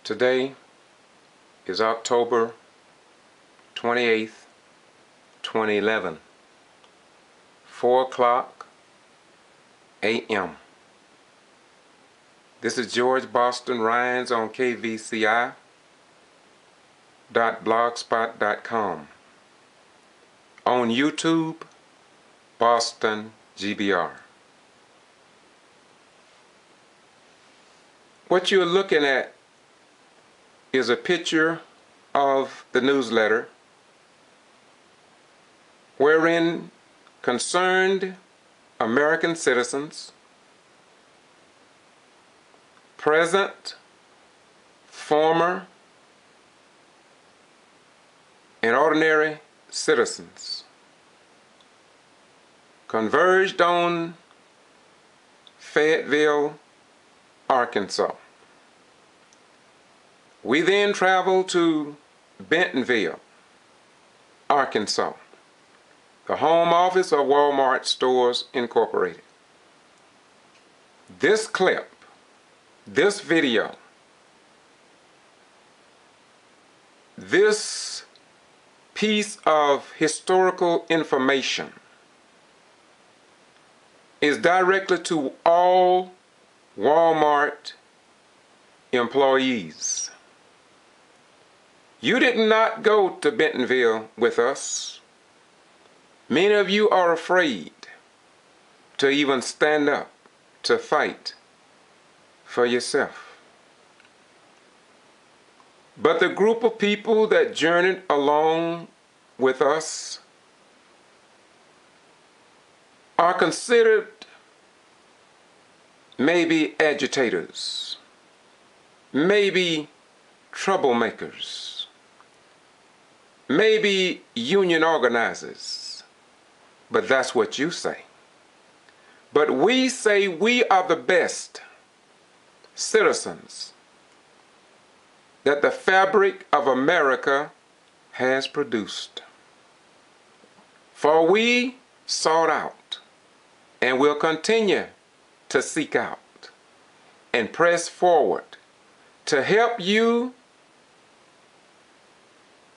Today is October 28th, 2011, 4 o'clock a.m. This is George Boston Rhines on kvci.blogspot.com. On YouTube, Boston G.B.R. What you're looking at is a picture of the newsletter wherein concerned American citizens, present, former, and ordinary citizens converged on Fayetteville, Arkansas. We then traveled to Bentonville, Arkansas, the home office of Walmart Stores Incorporated. This clip, this video, this piece of historical information is directly to all Walmart employees. You did not go to Bentonville with us. Many of you are afraid to even stand up to fight for yourself. But the group of people that journeyed along with us are considered maybe agitators, maybe troublemakers, maybe union organizers, but that's what you say. But we say we are the best citizens that the fabric of America has produced. For we sought out and will continue to seek out and press forward to help you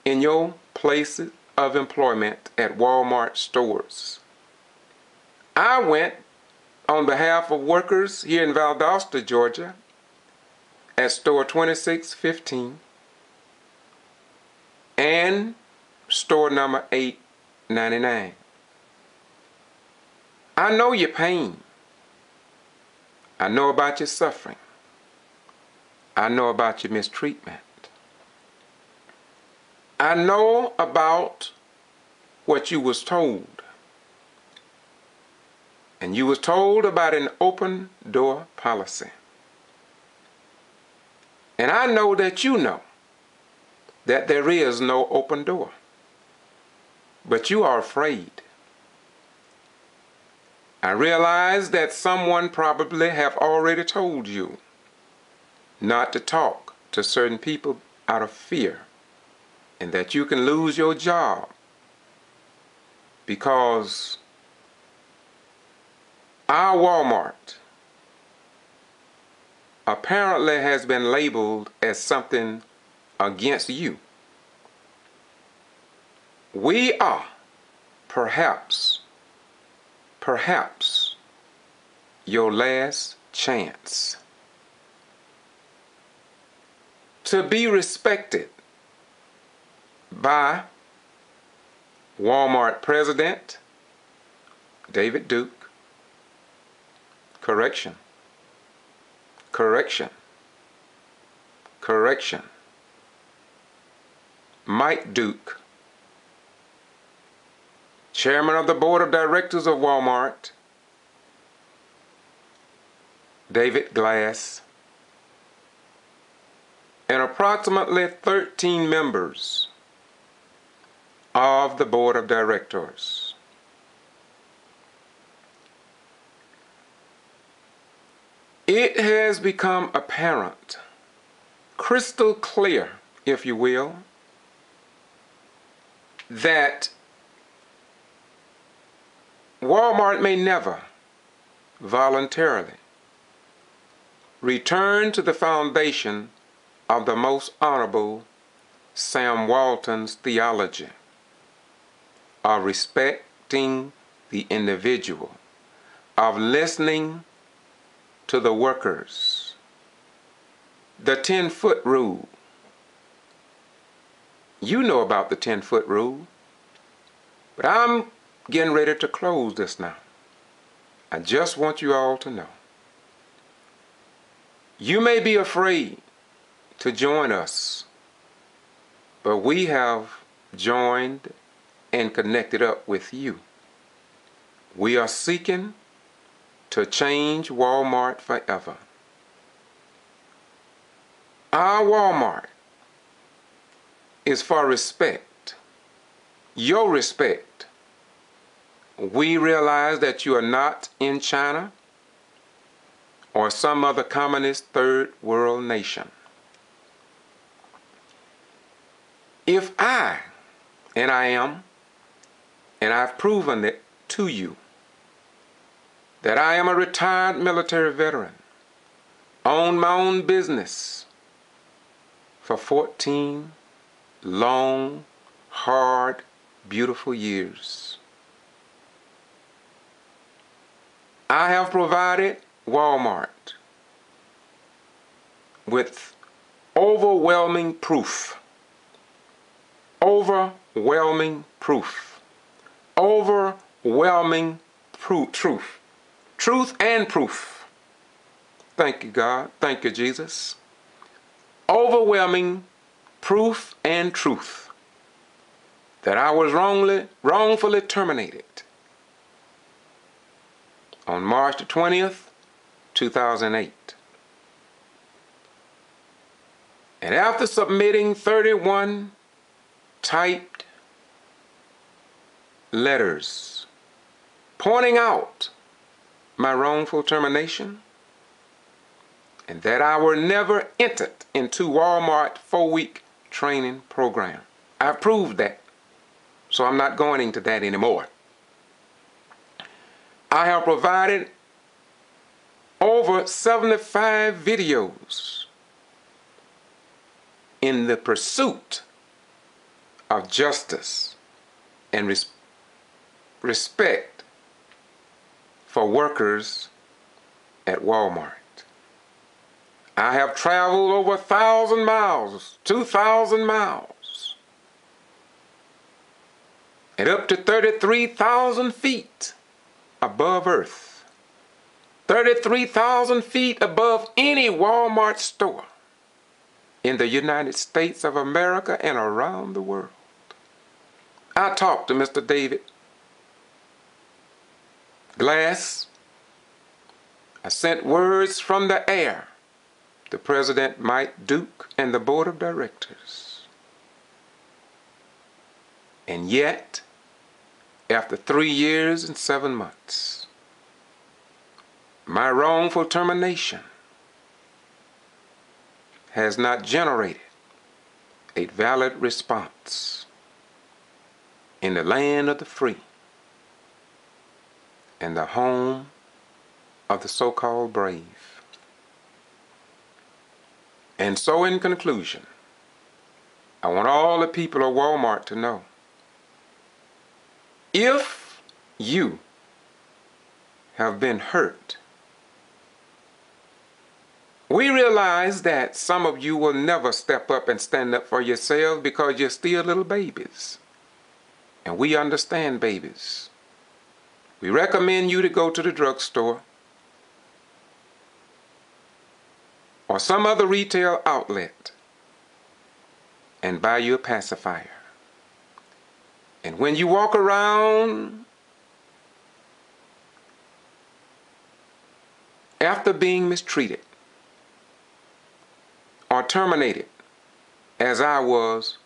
in your places of employment at Walmart stores. I went on behalf of workers here in Valdosta, Georgia, at store 2615 and store number 899. I know your pain. I know about your suffering. I know about your mistreatment. I know about what you was told. And you was told about an open door policy. And I know that you know that there is no open door. But you are afraid. I realize that someone probably have already told you not to talk to certain people out of fear, and that you can lose your job because our Walmart apparently has been labeled as something against you. We are perhaps your last chance to be respected by Walmart President David Duke, Mike Duke, Chairman of the Board of Directors of Walmart, David Glass, and approximately 13 members of the Board of Directors. It has become apparent, crystal clear, if you will, that Walmart may never voluntarily return to the foundation of the most honorable Sam Walton's theology of respecting the individual, of listening to the workers. The 10-foot rule. You know about the 10-foot rule, but I'm getting ready to close this now. I just want you all to know. You may be afraid to join us, but we have joined and connected up with you. We are seeking to change Walmart forever. Our Walmart is for respect, your respect. We realize that you are not in China or some other communist third world nation. If and I am, and I've proven it to you, that I am a retired military veteran, owned my own business for 14 long, hard, beautiful years. I have provided Walmart with overwhelming proof, overwhelming proof, overwhelming truth and proof. Thank you, God. Thank you, Jesus. Overwhelming proof and truth that I was wrongfully terminated on March the 20th, 2008. And after submitting 31 typed letters pointing out my wrongful termination and that I were never entered into Walmart 4-week training program. I've proved that, so I'm not going into that anymore. I have provided over 75 videos in the pursuit of justice and respect for workers at Walmart. I have traveled over 1,000 miles, 2,000 miles, and up to 33,000 feet above earth, 33,000 feet above any Walmart store in the United States of America and around the world. I talked to Mr. David Glass. I sent words from the air to President Mike Duke and the board of directors. And yet, after 3 years and 7 months, my wrongful termination has not generated a valid response in the land of the free and the home of the so-called brave. And so in conclusion, I want all the people of Walmart to know, if you have been hurt, we realize that some of you will never step up and stand up for yourselves because you're still little babies. And we understand babies. We recommend you to go to the drugstore or some other retail outlet and buy you a pacifier. And when you walk around after being mistreated or terminated, as I was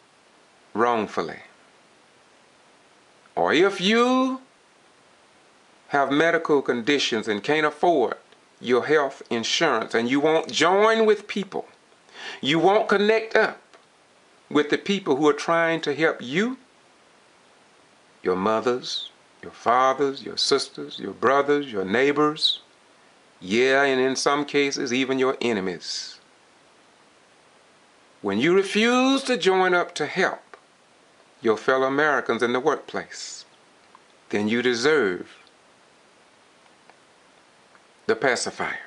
wrongfully, or if you have medical conditions and can't afford your health insurance and you won't join with people, you won't connect up with the people who are trying to help you, your mothers, your fathers, your sisters, your brothers, your neighbors, yeah, and in some cases even your enemies. When you refuse to join up to help your fellow Americans in the workplace, then you deserve the pacifier.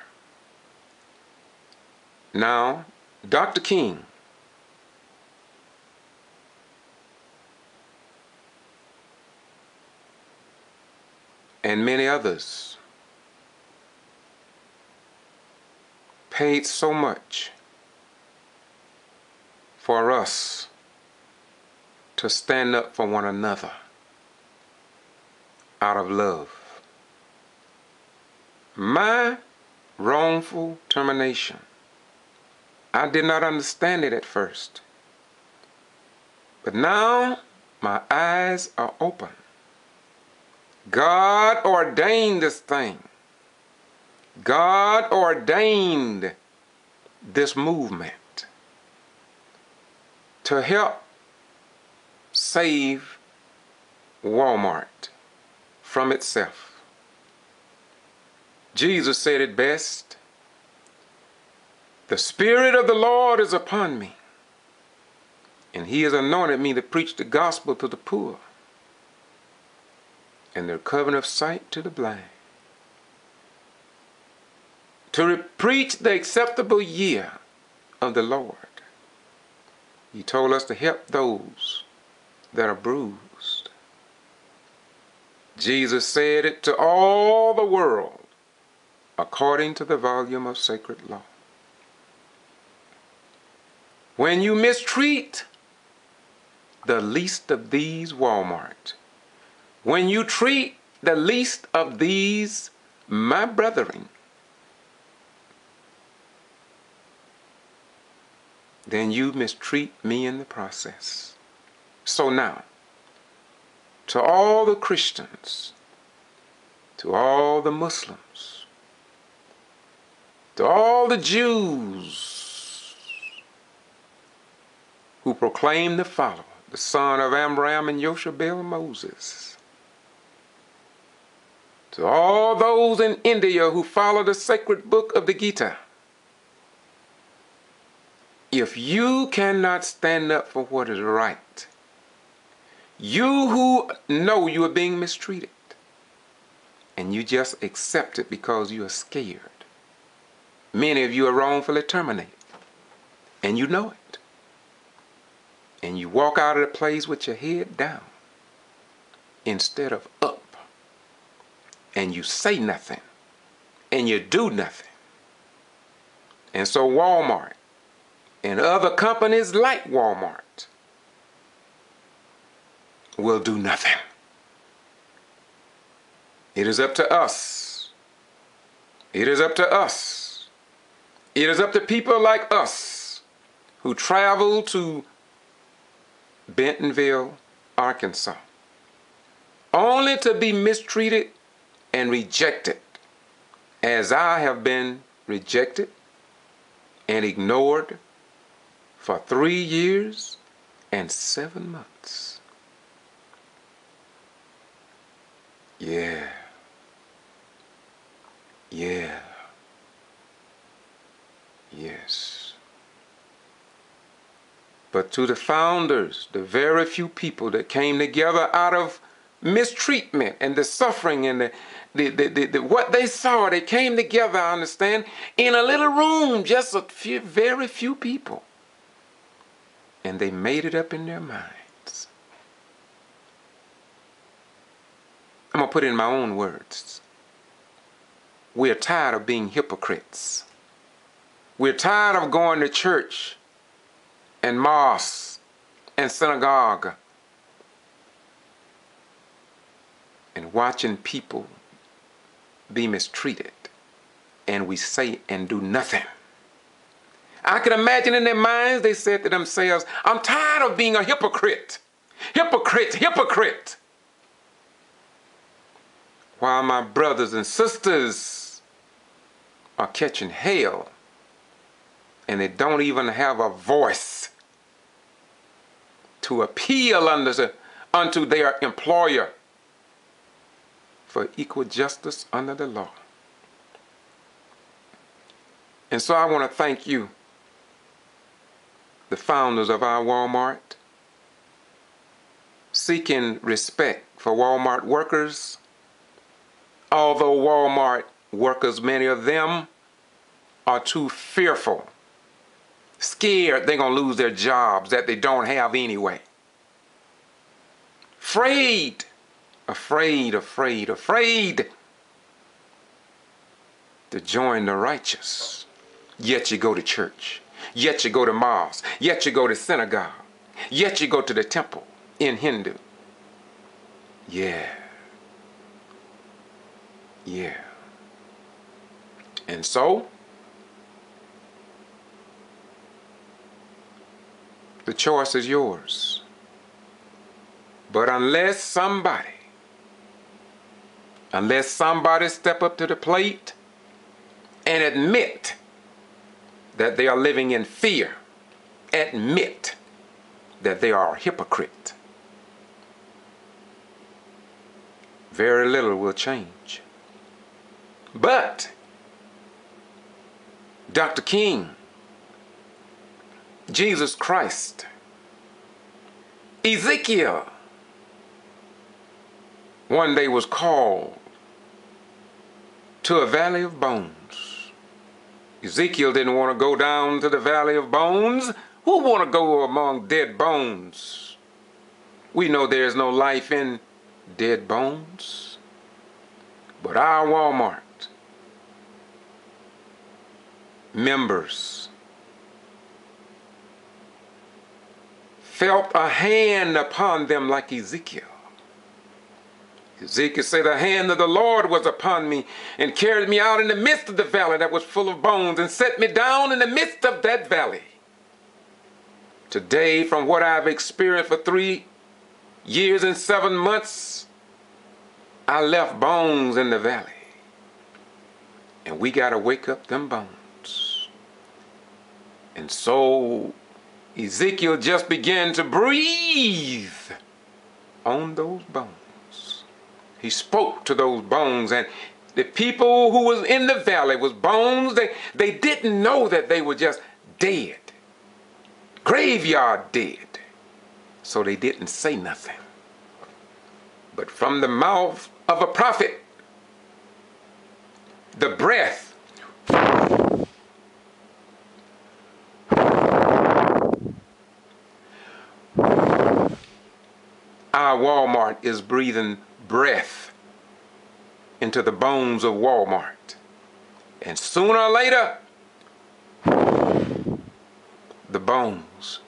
Now, Dr. King and many others paid so much for us to stand up for one another out of love. My wrongful termination, I did not understand it at first, but now my eyes are open. God ordained this thing. God ordained this movement to help save Walmart from itself. Jesus said it best, "The Spirit of the Lord is upon me, and He has anointed me to preach the gospel to the poor, and the recovering of sight to the blind, to preach the acceptable year of the Lord." He told us to help those that are bruised. Jesus said it to all the world according to the volume of sacred law. When you mistreat the least of these, Walmart, when you treat the least of these, my brethren, then you mistreat me in the process. So now, to all the Christians, to all the Muslims, to all the Jews who proclaim to follow the son of Amram and Yoshabel Moses, to all those in India who follow the sacred book of the Gita, if you cannot stand up for what is right, you who know you are being mistreated, and you just accept it because you are scared. Many of you are wrongfully terminated, and you know it. And you walk out of the place with your head down instead of up. And you say nothing, and you do nothing. And so Walmart and other companies like Walmart will do nothing. It is up to us. It is up to us. It is up to people like us who travel to Bentonville, Arkansas, only to be mistreated and rejected as I have been rejected and ignored for 3 years and 7 months. Yeah. Yes. But to the founders, the very few people that came together out of mistreatment and the suffering and the what they saw, they came together, I understand, in a little room, just very few people. And they made it up in their minds. I'm going to put it in my own words. We're tired of being hypocrites. We're tired of going to church and mosque and synagogue and watching people be mistreated, and we say and do nothing. I can imagine in their minds they said to themselves, "I'm tired of being a hypocrite. Hypocrite, hypocrite." While my brothers and sisters are catching hell, and they don't even have a voice to appeal unto their employer for equal justice under the law. And so I want to thank you the founders of our Walmart, seeking respect for Walmart workers, although Walmart workers, many of them, are too fearful, scared they're going to lose their jobs that they don't have anyway. Afraid to join the righteous. Yet you go to church. Yet you go to mosque. Yet you go to synagogue. Yet you go to the temple in Hindu. Yeah. And so, the choice is yours. But unless somebody step up to the plate and admit that they are living in fear, admit that they are a hypocrite, very little will change. But Dr. King, Jesus Christ, Ezekiel, one day was called to a valley of bones. Ezekiel didn't want to go down to the valley of bones. Who want to go among dead bones? We know there's no life in dead bones. But our Walmart members felt a hand upon them like Ezekiel. Ezekiel said, the hand of the Lord was upon me and carried me out in the midst of the valley that was full of bones and set me down in the midst of that valley. Today, from what I've experienced for 3 years and 7 months, I left bones in the valley. And we got to wake up them bones. And so Ezekiel just began to breathe on those bones. He spoke to those bones, and the people who was in the valley was bones. They didn't know that they were just dead, graveyard dead. So they didn't say nothing. But from the mouth of a prophet, the breath our Walmart is breathing breath into the bones of Walmart. And sooner or later, the bones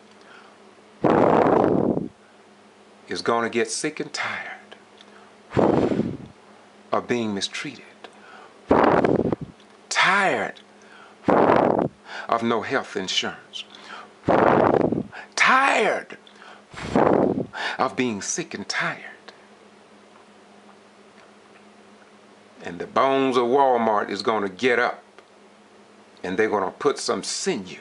is going to get sick and tired of being mistreated, tired of no health insurance, tired of being sick and tired. And the bones of Walmart is going to get up, and they're going to put some sinew.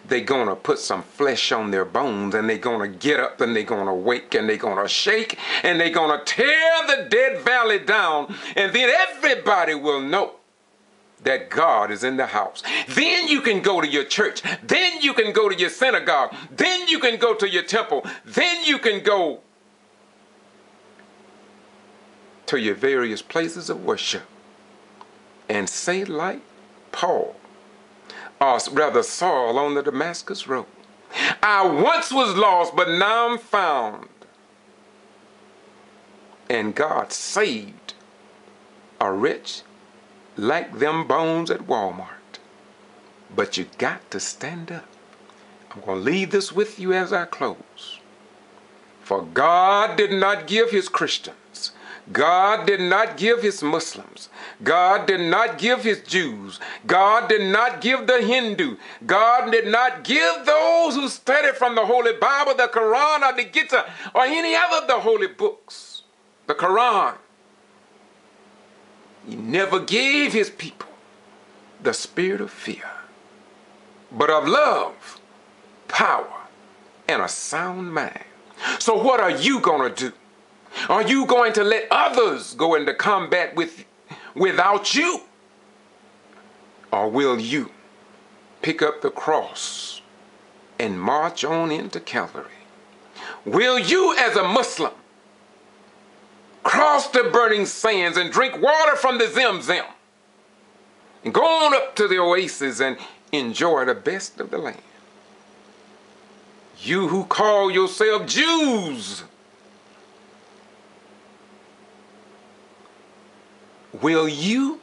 They're going to put some flesh on their bones, and they're going to get up, and they're going to wake, and they're going to shake, and they're going to tear the dead valley down, and then everybody will know that God is in the house. Then you can go to your church. Then you can go to your synagogue. Then you can go to your temple. Then you can go to your various places of worship and say like Paul, or rather Saul on the Damascus road, I once was lost, but now I'm found. And God saved a wretch like them bones at Walmart. But you got to stand up. I'm going to leave this with you as I close. For God did not give his Christians, God did not give his Muslims, God did not give his Jews, God did not give the Hindu, God did not give those who study from the Holy Bible, the Quran or the Gita or any other of the holy books, the Quran. He never gave his people the spirit of fear, but of love, power, and a sound mind. So what are you going to do? Are you going to let others go into combat without you? Or will you pick up the cross and march on into Calvary? Will you, as a Muslim, cross the burning sands and drink water from the Zim-Zim and go on up to the oasis and enjoy the best of the land? You who call yourself Jews, will you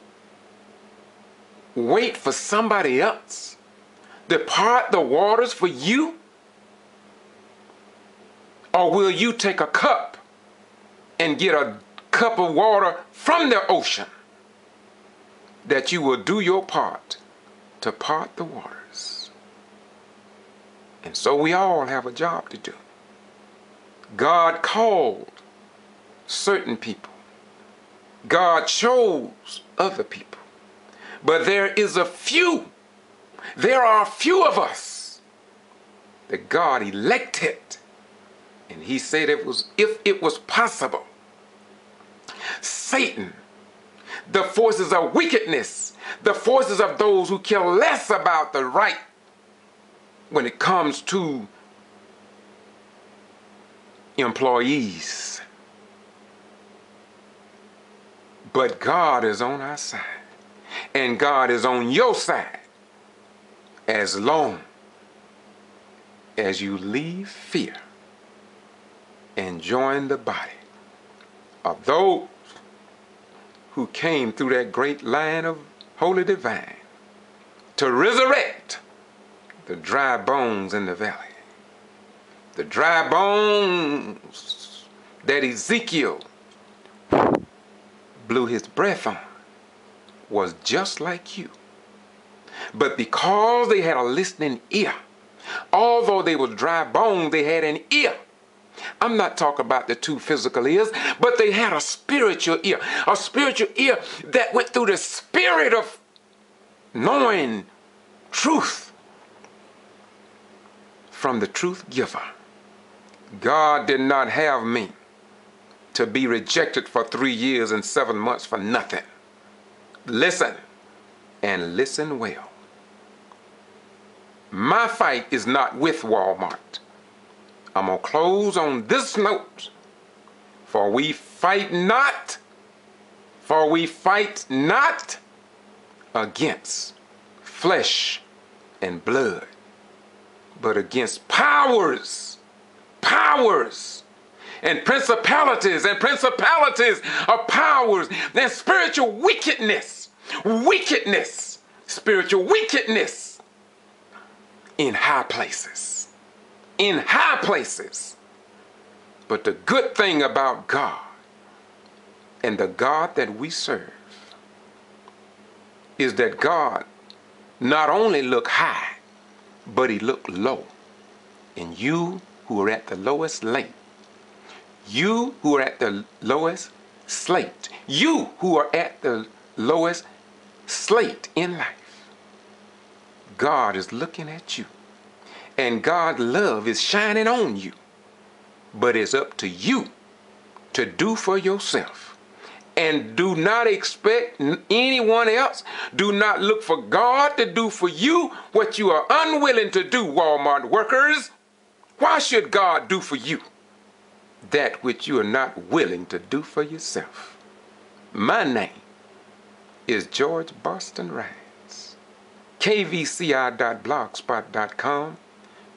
wait for somebody else to part the waters for you? Or will you take a cup and get a cup of water from the ocean, that you will do your part to part the waters? And so we all have a job to do. God called certain people. God chose other people. But there are a few of us that God elected. And he said if it was possible, Satan, the forces of wickedness, the forces of those who care less about the right when it comes to employees. But God is on our side, and God is on your side as long as you leave fear and join the body of those who came through that great line of holy divine to resurrect the dry bones in the valley. The dry bones that Ezekiel blew his breath on was just like you. But because they had a listening ear, although they were dry bones, they had an ear. I'm not talking about the two physical ears, but they had a spiritual ear that went through the spirit of knowing truth from the truth giver. God did not have me to be rejected for 3 years and 7 months for nothing. Listen, and listen well. My fight is not with Walmart. I'm going to close on this note. For we fight not against flesh and blood, but against powers, and principalities of powers, and spiritual wickedness in high places. But the good thing about God and the God that we serve is that God not only look high, but he look low. And you who are at the lowest slate, you who are at the lowest slate in life, God is looking at you. And God's love is shining on you. But it's up to you to do for yourself. And do not expect anyone else. Do not look for God to do for you what you are unwilling to do, Walmart workers. Why should God do for you that which you are not willing to do for yourself? My name is George Boston Rhymes. kvci.blogspot.com,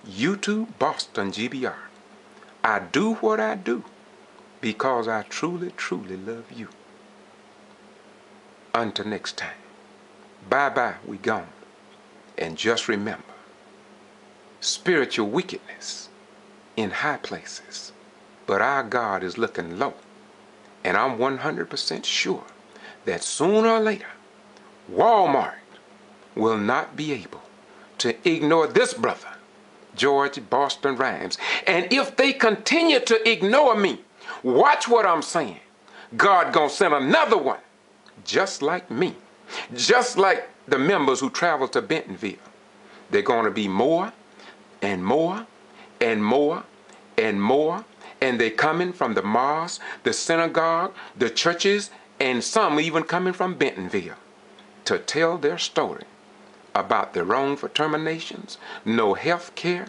YouTube Boston G.B.R. I do what I do because I truly, truly love you. Until next time, bye-bye, we gone. And just remember, spiritual wickedness in high places, but our God is looking low. And I'm 100% sure that sooner or later, Walmart will not be able to ignore this brother, George Boston Rhymes. And if they continue to ignore me, watch what I'm saying. God gonna send another one just like me, just like the members who travel to Bentonville. They're gonna be more and more and more and more, and they're coming from the mosque, the synagogue, the churches, and some even coming from Bentonville to tell their story about their wrongful terminations, no health care,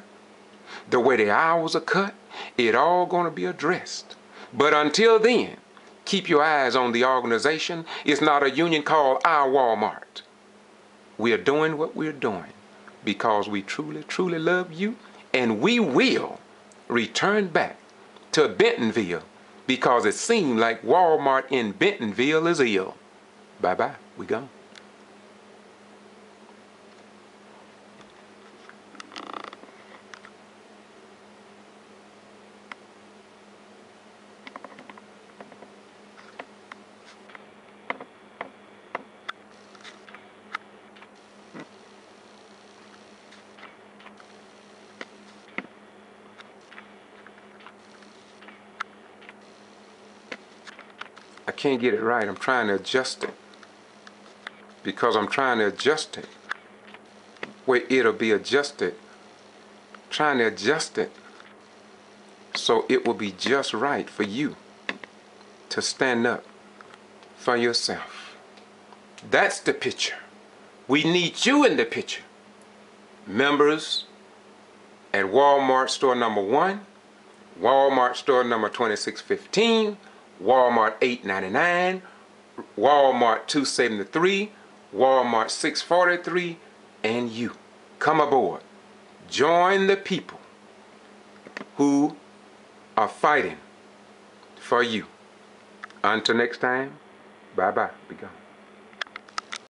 the way the hours are cut, it all gonna be addressed. But until then, keep your eyes on the organization. It's not a union called our Walmart. We are doing what we're doing because we truly, truly love you, and we will return back to Bentonville because it seemed like Walmart in Bentonville is ill. Bye-bye. We gone. I can't get it right. I'm trying to adjust it because I'm trying to adjust it where it'll be adjusted. Trying to adjust it so it will be just right for you to stand up for yourself. That's the picture. We need you in the picture. Members at Walmart store number 1, Walmart store number 2615, Walmart 899, Walmart 273, Walmart 643, and you. Come aboard. Join the people who are fighting for you. Until next time, bye-bye. Be gone.